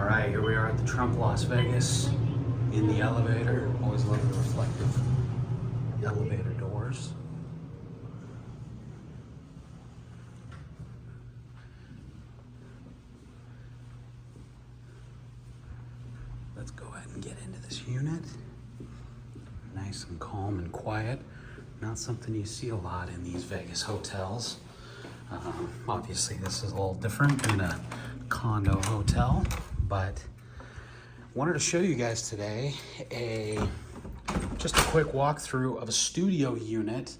All right, here we are at the Trump Las Vegas in the elevator. Always love the reflective elevator doors. Let's go ahead and get into this unit. Nice and calm and quiet. Not something you see a lot in these Vegas hotels. Obviously, this is a little different than a condo hotel, but wanted to show you guys today just a quick walkthrough of a studio unit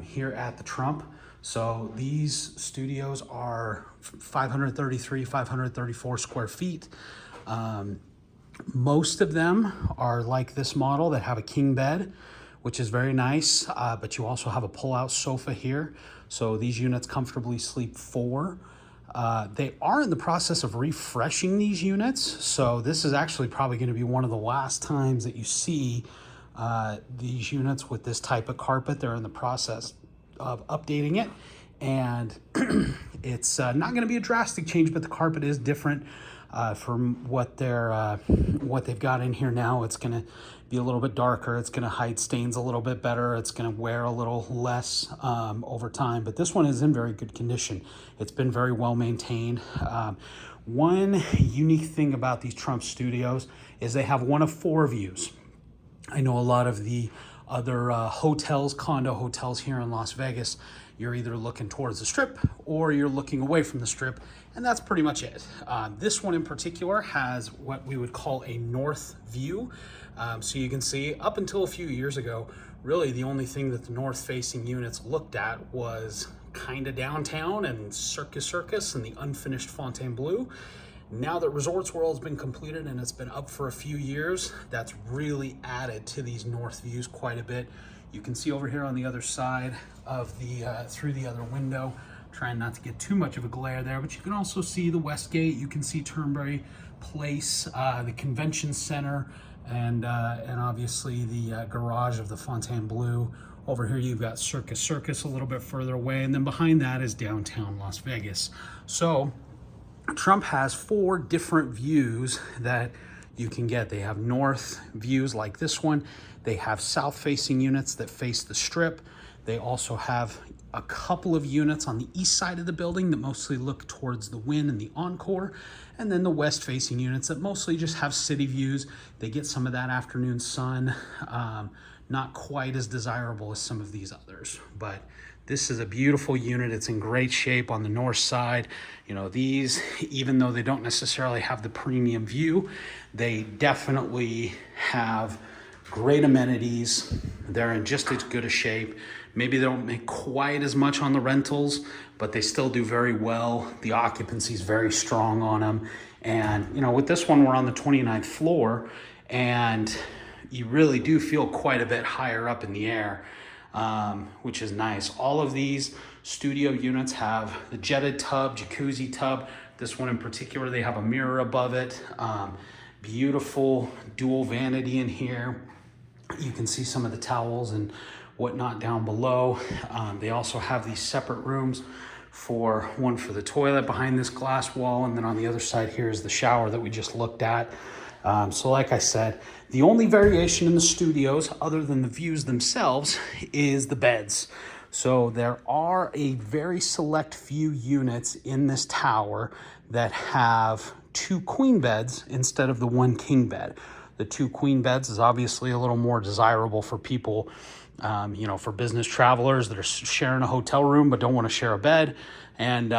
here at the Trump. So these studios are 533, 534 square feet. Most of them are like this model that have a king bed, which is very nice, but you also have a pull-out sofa here. So these units comfortably sleep four. They are in the process of refreshing these units. So this is actually probably going to be one of the last times that you see these units with this type of carpet. They're in the process of updating it. And it's not going to be a drastic change, but the carpet is different from what they've got in here now. It's going to be a little bit darker. It's going to hide stains a little bit better. It's going to wear a little less over time, but this one is in very good condition. It's been very well maintained. One unique thing about these Trump studios is they have one of four views. I know a lot of the other condo hotels here in Las Vegas, you're either looking towards the strip or you're looking away from the strip, and that's pretty much it. This one in particular has what we would call a north view. So you can see up until a few years ago, really the only thing that the north facing units looked at was kind of downtown and Circus and the unfinished Fontainebleau. Now that Resorts World has been completed and it's been up for a few years, that's really added to these north views quite a bit. You can see over here on the other side of the, through the other window, trying not to get too much of a glare there, but you can also see the Westgate, you can see Turnberry Place, the Convention Center, and obviously the garage of the Fontainebleau. Over here you've got Circus a little bit further away, and then behind that is downtown Las Vegas. So Trump has four different views that you can get. They have north views like this one. They have south facing units that face the strip. They also have a couple of units on the east side of the building that mostly look towards the Wynn and the Encore. And then the west facing units that mostly just have city views. They get some of that afternoon sun. Not quite as desirable as some of these others, but this is a beautiful unit. It's in great shape on the north side. You know, these, even though they don't necessarily have the premium view, they definitely have great amenities. They're in just as good a shape. Maybe they don't make quite as much on the rentals, but they still do very well. The occupancy is very strong on them. And, you know, with this one, we're on the 29th floor, and you really do feel quite a bit higher up in the air, which is nice. All of these studio units have the jetted tub, jacuzzi tub. This one in particular, they have a mirror above it. Beautiful dual vanity in here. You can see some of the towels and whatnot down below. They also have these separate rooms, one for the toilet behind this glass wall, and then on the other side here is the shower that we just looked at. So like I said, the only variation in the studios, other than the views themselves, is the beds. So there are a very select few units in this tower that have two queen beds instead of the one king bed. The two queen beds is obviously a little more desirable for people, you know, for business travelers that are sharing a hotel room but don't want to share a bed. And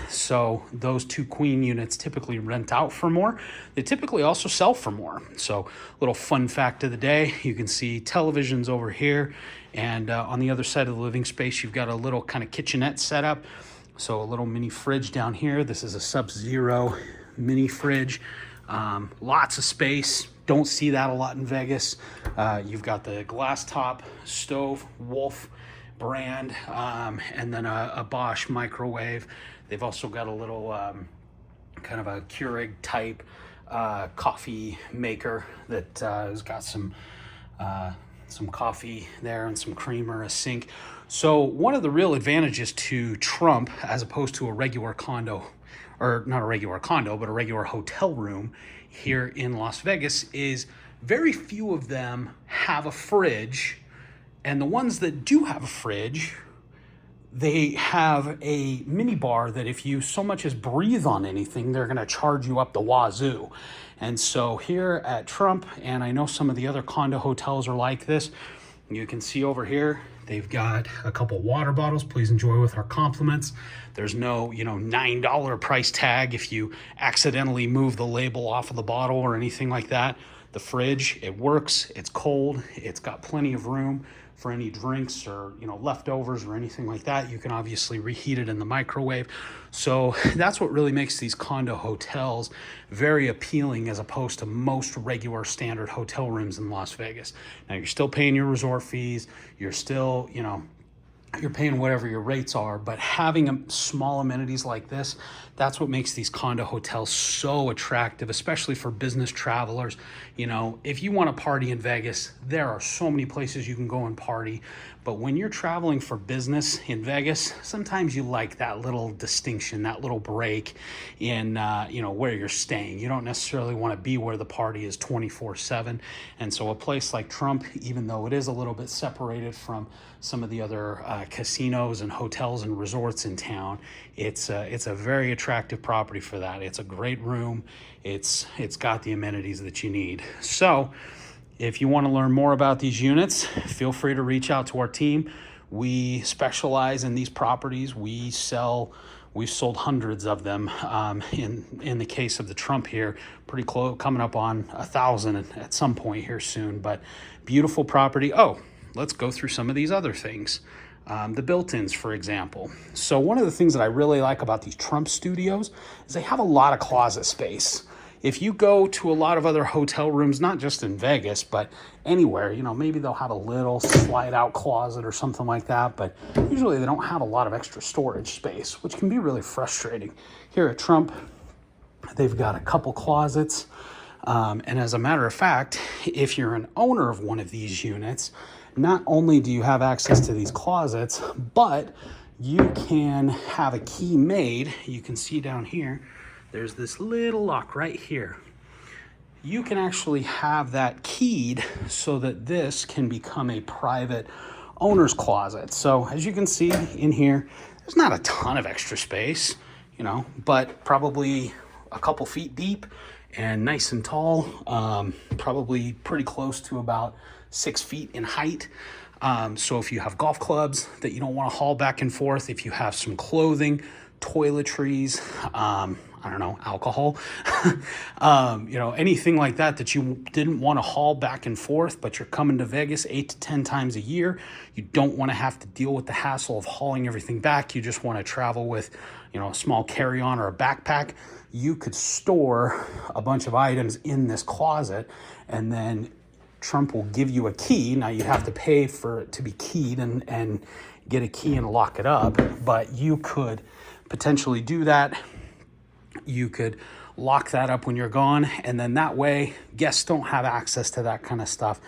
so those two queen units typically rent out for more. They typically also sell for more. So little fun fact of the day, you can see televisions over here. And on the other side of the living space, you've got a little kind of kitchenette setup. So a little mini fridge down here. This is a Sub-Zero mini fridge. Lots of space. Don't see that a lot in Vegas. You've got the glass top stove, Wolf brand, and then a Bosch microwave. They've also got a little kind of a Keurig type coffee maker that has got some coffee there and some creamer, a sink. So one of the real advantages to Trump as opposed to a regular condo or not a regular condo, but a regular hotel room here in Las Vegas is very few of them have a fridge. And the ones that do have a fridge, they have a mini bar that if you so much as breathe on anything, they're going to charge you up the wazoo. And so here at Trump, and I know some of the other condo hotels are like this, you can see over here, they've got a couple water bottles. Please enjoy with our compliments. There's no, $9 price tag if you accidentally move the label off of the bottle or anything like that. The fridge, it works, it's cold, it's got plenty of room for any drinks or leftovers or anything like that. You can obviously reheat it in the microwave. So that's what really makes these condo hotels very appealing as opposed to most regular standard hotel rooms in Las Vegas. Now you're still paying your resort fees, you're still, you're paying whatever your rates are, but having small amenities like this, that's what makes these condo hotels so attractive, especially for business travelers. If you want to party in Vegas, there are so many places you can go and party. But when you're traveling for business in Vegas, sometimes you like that little distinction, that little break in, where you're staying. You don't necessarily want to be where the party is 24/7. And so a place like Trump, even though it is a little bit separated from some of the other casinos and hotels and resorts in town, it's a very attractive property for that. It's a great room. It's got the amenities that you need. So if you want to learn more about these units, feel free to reach out to our team. We specialize in these properties. We've sold hundreds of them. In the case of the Trump here, pretty close, coming up on 1,000 at some point here soon. But beautiful property. Oh, let's go through some of these other things. The built-ins, for example. So one of the things that I really like about these Trump studios is they have a lot of closet space. If you go to a lot of other hotel rooms, not just in Vegas, but anywhere, maybe they'll have a little slide-out closet or something like that, but usually they don't have a lot of extra storage space, which can be really frustrating. Here at Trump, they've got a couple closets, and as a matter of fact, if you're an owner of one of these units, not only do you have access to these closets, but you can have a key made. You can see down here, there's this little lock right here. You can actually have that keyed so that this can become a private owner's closet. So as you can see in here, there's not a ton of extra space, but probably a couple feet deep and nice and tall, probably pretty close to about 6 feet in height. So if you have golf clubs that you don't want to haul back and forth, if you have some clothing, toiletries, alcohol, anything like that you didn't want to haul back and forth, but you're coming to Vegas 8 to 10 times a year. You don't want to have to deal with the hassle of hauling everything back. You just want to travel with, a small carry-on or a backpack. You could store a bunch of items in this closet, and then Trump will give you a key. Now you have to pay for it to be keyed and get a key and lock it up, but you could potentially do that. You could lock that up when you're gone, and then that way guests don't have access to that kind of stuff.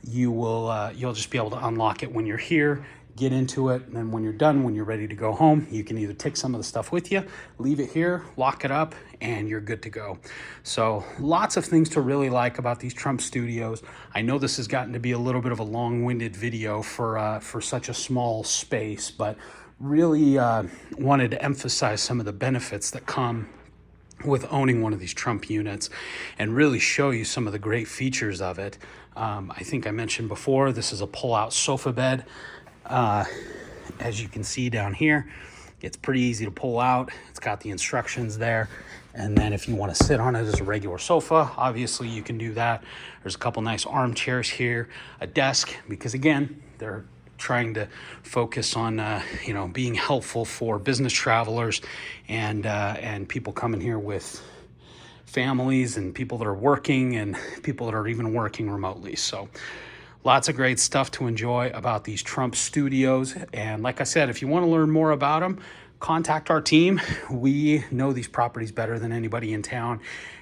You'll just be able to unlock it when you're here, get into it, and then when you're done, when you're ready to go home, you can either take some of the stuff with you, leave it here, lock it up, and you're good to go. So lots of things to really like about these Trump studios. I know this has gotten to be a little bit of a long-winded video for such a small space, but really wanted to emphasize some of the benefits that come with owning one of these Trump units and really show you some of the great features of it. I think I mentioned before, this is a pull-out sofa bed. As you can see down here, it's pretty easy to pull out. It's got the instructions there. And then if you want to sit on it as a regular sofa, obviously you can do that. There's a couple nice armchairs here, a desk, because again, they're trying to focus on, being helpful for business travelers and people coming here with families and people that are working and people that are even working remotely. So lots of great stuff to enjoy about these Trump studios. And like I said, if you want to learn more about them, contact our team. We know these properties better than anybody in town,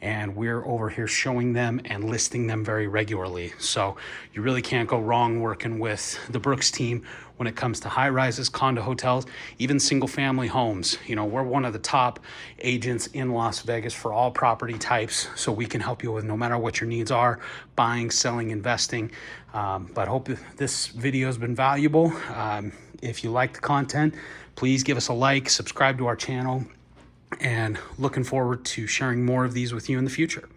and we're over here showing them and listing them very regularly. So you really can't go wrong working with the Brooks team when it comes to high rises, condo hotels, even single family homes. You know, we're one of the top agents in Las Vegas for all property types, so we can help you with no matter what your needs are, buying, selling, investing. But hope this video has been valuable. If you like the content, please give us a like, subscribe to our channel, and looking forward to sharing more of these with you in the future.